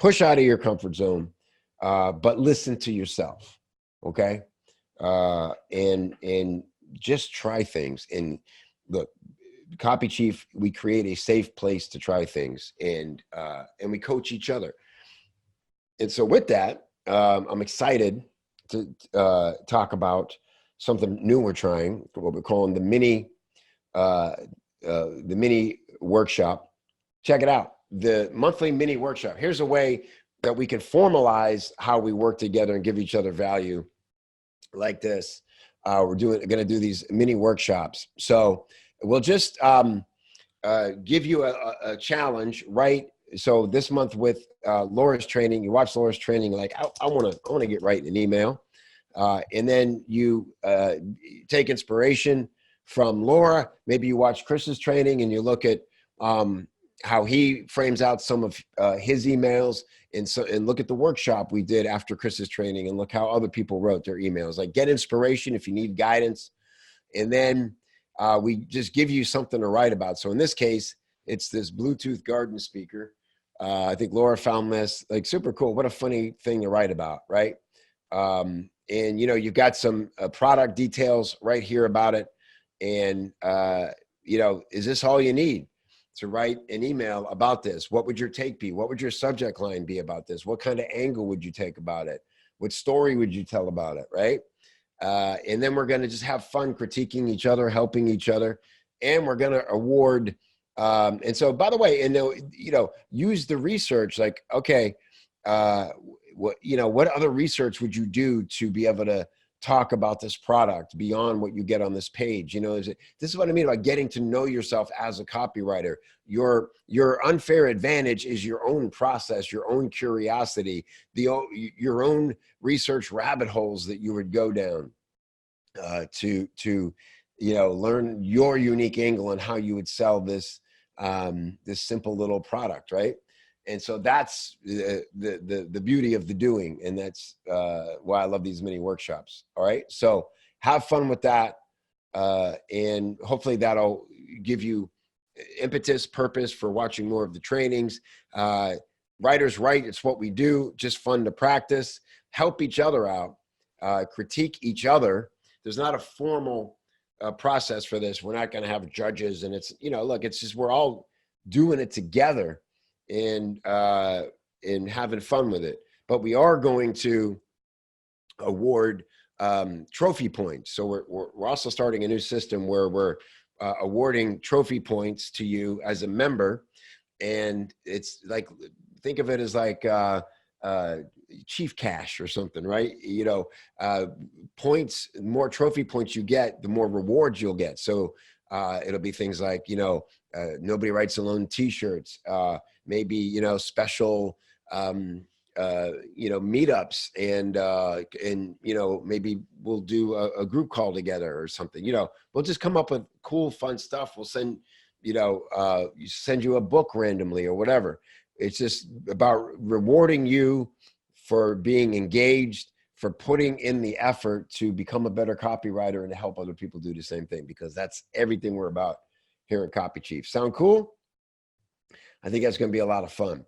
push out of your comfort zone, but listen to yourself. Okay. And just try things. And look, Copy Chief, we create a safe place to try things, and we coach each other. And so with that, I'm excited to talk about something new we're trying, what we're calling the mini workshop. Check it out, the monthly mini workshop. Here's a way that we can formalize how we work together and give each other value like this. We're going to do these mini workshops. So we'll just give you a challenge, right? So this month with Laura's training, you watch Laura's training, like I want to get right in an email, and then you take inspiration from Laura. Maybe you watch Chris's training and you look at how he frames out some of his emails, and look at the workshop we did after Chris's training, and look how other people wrote their emails. Like, get inspiration if you need guidance, and then we just give you something to write about. So in this case, it's this Bluetooth garden speaker. I think Laura found this, like, super cool. What a funny thing to write about, right? And you've got some product details right here about it. And is this all you need to write an email about this? What would your take be? What would your subject line be about this? What kind of angle would you take about it? What story would you tell about it, right? And then we're going to just have fun critiquing each other, helping each other, and we're going to award. And so, by the way, use the research. Like, okay, what other research would you do to be able to talk about this product beyond what you get on this page? This is what I mean about getting to know yourself as a copywriter. Your unfair advantage is your own process, your own curiosity, your own research rabbit holes that you would go down to learn your unique angle on how you would sell this simple little product, right? And so that's the beauty of the doing, and that's why I love these mini workshops. All right, so have fun with that, and hopefully that'll give you impetus, purpose for watching more of the trainings. Writers write, it's what we do, just fun to practice, help each other out, critique each other. There's not a formal process for this. We're not going to have judges, and it's, look, it's just, we're all doing it together and having fun with it. But we are going to award trophy points. So we're also starting a new system where we're awarding trophy points to you as a member. And it's like, think of it as like Chief Cash or something, right? Points, more trophy points you get, the more rewards you'll get. So it'll be things like, Nobody Writes Alone t-shirts, maybe, special, meetups, and maybe we'll do a group call together or something. We'll just come up with cool, fun stuff. We'll send, send you a book randomly or whatever. It's just about rewarding you for being engaged, for putting in the effort to become a better copywriter and to help other people do the same thing, because that's everything we're about here at Copy Chief. Sound cool? I think that's going to be a lot of fun.